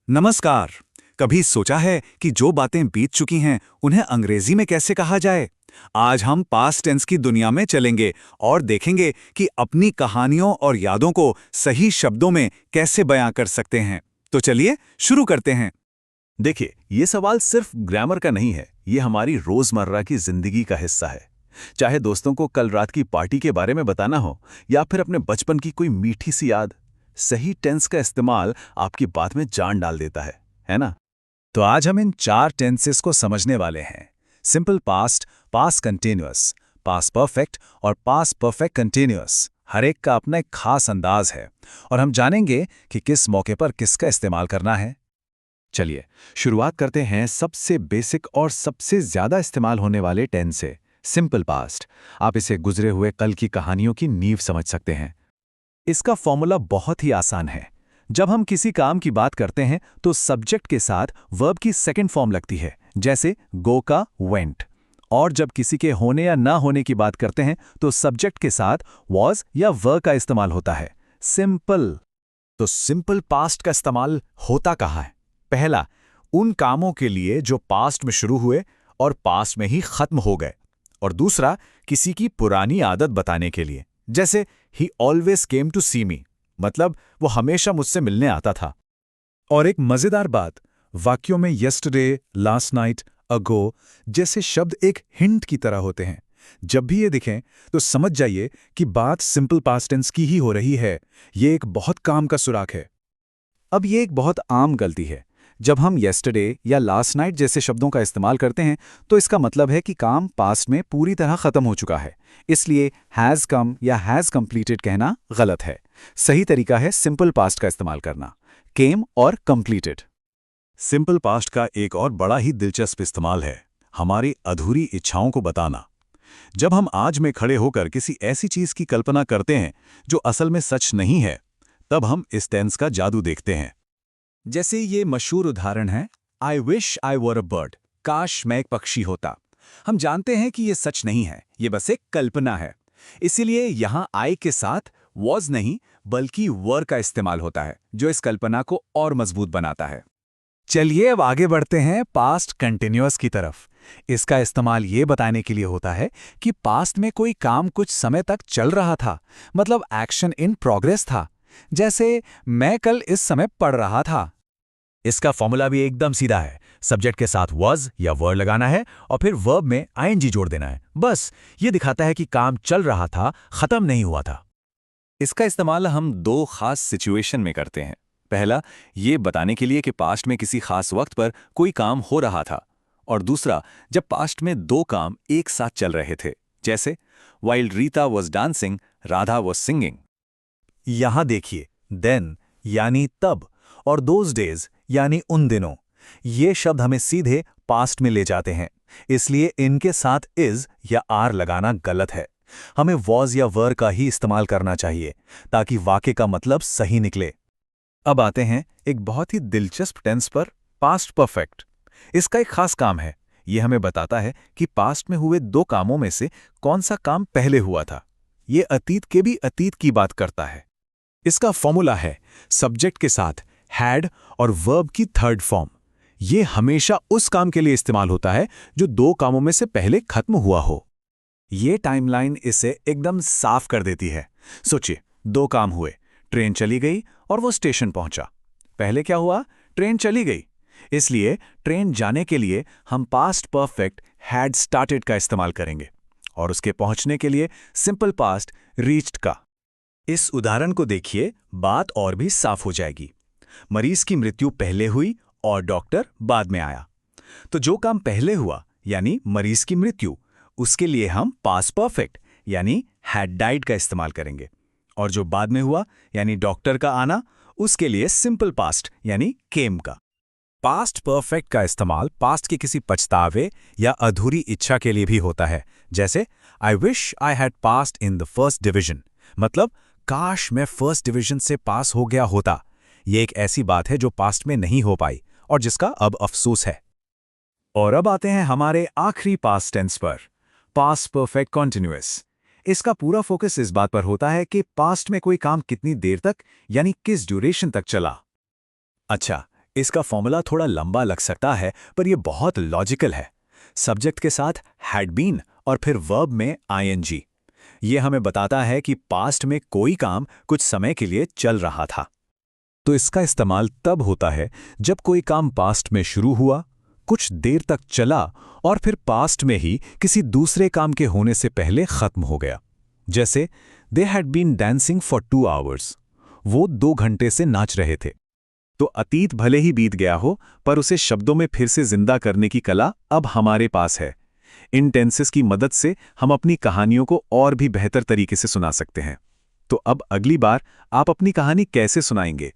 नमस्कार। कभी सोचा है कि जो बातें बीत चुकी हैं उन्हें अंग्रेजी में कैसे कहा जाए? आज हम पास्ट टेंस की दुनिया में चलेंगे और देखेंगे कि अपनी कहानियों और यादों को सही शब्दों में कैसे बयां कर सकते हैं। तो चलिए शुरू करते हैं। देखिए, ये सवाल सिर्फ ग्रामर का नहीं है, ये हमारी रोजमर्रा की जिंदगी का हिस्सा है। चाहे दोस्तों को कल रात की पार्टी के बारे में बताना हो या फिर अपने बचपन की कोई मीठी सी याद, सही टेंस का इस्तेमाल आपकी बात में जान डाल देता है ना? तो आज हम इन 4 टेंसेस को समझने वाले हैं। Simple past, past continuous, past perfect और पास्ट परफेक्ट कंटिन्यूअस। हर एक का अपना एक खास अंदाज है और हम जानेंगे कि किस मौके पर किसका इस्तेमाल करना है। चलिए, शुरुआत करते हैं सबसे बेसिक और सबसे ज्यादा इस्तेमाल होने वाले टेंस से, सिंपल पास्ट। आप इसे गुजरे हुए कल की कहानियों की नींव समझ सकते हैं। इसका फॉर्मूला बहुत ही आसान है। जब हम किसी काम की बात करते हैं तो सब्जेक्ट के साथ वर्ब की सेकंड फॉर्म लगती है, जैसे गो का वेंट। और जब किसी के होने या ना होने की बात करते हैं तो सब्जेक्ट के साथ वॉज या वर का इस्तेमाल होता है, सिंपल। तो सिंपल पास्ट का इस्तेमाल होता कहाँ है? पहला, उन कामों के लिए जो पास्ट में शुरू हुए और पास्ट में ही खत्म हो गए। और दूसरा, किसी की पुरानी आदत बताने के लिए, जैसे ही ऑलवेज केम टू सी मी, मतलब वो हमेशा मुझसे मिलने आता था। और एक मजेदार बात, वाक्यों में यस्टरडे, लास्ट नाइट, अगो जैसे शब्द एक हिंट की तरह होते हैं। जब भी ये दिखें तो समझ जाइए कि बात सिंपल पास्ट टेंस की ही हो रही है। ये एक बहुत काम का सुराग है। अब ये एक बहुत आम गलती है। जब हम येस्टरडे या लास्ट नाइट जैसे शब्दों का इस्तेमाल करते हैं तो इसका मतलब है कि काम पास्ट में पूरी तरह खत्म हो चुका है। इसलिए हैज़ कम या हैज़ कंप्लीटेड कहना गलत है। सही तरीका है सिंपल पास्ट का इस्तेमाल करना, केम और कंप्लीटेड। सिंपल पास्ट का एक और बड़ा ही दिलचस्प इस्तेमाल है हमारी अधूरी इच्छाओं को बताना। जब हम आज में खड़े होकर किसी ऐसी चीज की कल्पना करते हैं जो असल में सच नहीं है, तब हम इस टेंस का जादू देखते हैं। जैसे ये मशहूर उदाहरण है, I wish I were a bird, काश मैं एक पक्षी होता। हम जानते हैं कि ये सच नहीं है, ये बस एक कल्पना है। इसीलिए यहाँ आई के साथ वॉज नहीं बल्कि वर का इस्तेमाल होता है, जो इस कल्पना को और मजबूत बनाता है। चलिए अब आगे बढ़ते हैं पास्ट कंटिन्यूअस की तरफ। इसका इस्तेमाल ये बताने के लिए होता है कि पास्ट में कोई काम कुछ समय तक चल रहा था, मतलब एक्शन इन प्रोग्रेस था। जैसे मैं कल इस समय पढ़ रहा था। इसका फॉर्मूला भी एकदम सीधा है। सब्जेक्ट के साथ वॉज या वर लगाना है और फिर वर्ब में आईएनजी जोड़ देना है। बस ये दिखाता है कि काम चल रहा था, खत्म नहीं हुआ था। इसका इस्तेमाल हम दो खास सिचुएशन में करते हैं। पहला, ये बताने के लिए कि पास्ट में किसी खास वक्त पर कोई काम हो रहा था, और दूसरा, जब पास्ट में दो काम एक साथ चल रहे थे, जैसे while Rita was dancing, Radha was singing. यहां देखिए, देन यानी तब और दोज डेज यानी उन दिनों, ये शब्द हमें सीधे पास्ट में ले जाते हैं। इसलिए इनके साथ इज या आर लगाना गलत है। हमें वॉज या वर का ही इस्तेमाल करना चाहिए ताकि वाक्य का मतलब सही निकले। अब आते हैं एक बहुत ही दिलचस्प टेंस पर, पास्ट परफेक्ट। इसका एक खास काम है। यह हमें बताता है कि पास्ट में हुए दो कामों में से कौन सा काम पहले हुआ था। ये अतीत के भी अतीत की बात करता है। इसका फॉर्मूला है सब्जेक्ट के साथ हैड और वर्ब की थर्ड फॉर्म। ये हमेशा उस काम के लिए इस्तेमाल होता है जो दो कामों में से पहले खत्म हुआ हो। ये टाइमलाइन इसे एकदम साफ कर देती है। सोचिए, दो काम हुए, ट्रेन चली गई और वो स्टेशन पहुंचा। पहले क्या हुआ? ट्रेन चली गई। इसलिए ट्रेन जाने के लिए हम पास्ट परफेक्ट हैड स्टार्टेड का इस्तेमाल करेंगे और उसके पहुंचने के लिए सिंपल पास्ट रीच्ड का। इस उदाहरण को देखिए, बात और भी साफ हो जाएगी। मरीज की मृत्यु पहले हुई और डॉक्टर बाद में आया। तो जो काम पहले हुआ यानी मरीज की मृत्यु, उसके लिए हम पास्ट परफेक्ट यानी हैड डाइड का इस्तेमाल करेंगे, और जो बाद में हुआ यानी डॉक्टर का आना, उसके लिए सिंपल पास्ट यानी केम का। पास्ट परफेक्ट का इस्तेमाल पास्ट के किसी पछतावे या अधूरी इच्छा के लिए भी होता है, जैसे I wish I had passed in the first division, मतलब काश मैं फर्स्ट डिवीजन से पास हो गया होता। ये एक ऐसी बात है जो पास्ट में नहीं हो पाई और जिसका अब अफसोस है। और अब आते हैं हमारे आखिरी पास्ट टेंस पर, पास्ट परफेक्ट कंटीन्यूअस। इसका पूरा फोकस इस बात पर होता है कि पास्ट में कोई काम कितनी देर तक यानी किस ड्यूरेशन तक चला। अच्छा, इसका फॉर्मूला थोड़ा लंबा लग सकता है, पर यह बहुत लॉजिकल है। सब्जेक्ट के साथ हैड बीन और फिर वर्ब में आईएनजी। ये हमें बताता है कि पास्ट में कोई काम कुछ समय के लिए चल रहा था। तो इसका इस्तेमाल तब होता है जब कोई काम पास्ट में शुरू हुआ, कुछ देर तक चला और फिर पास्ट में ही किसी दूसरे काम के होने से पहले खत्म हो गया। जैसे they had been dancing for 2 hours, वो 2 घंटे से नाच रहे थे। तो अतीत भले ही बीत गया हो, पर उसे शब्दों में फिर से जिंदा करने की कला अब हमारे पास है। इन टेंसेस की मदद से हम अपनी कहानियों को और भी बेहतर तरीके से सुना सकते हैं। तो अब अगली बार आप अपनी कहानी कैसे सुनाएंगे?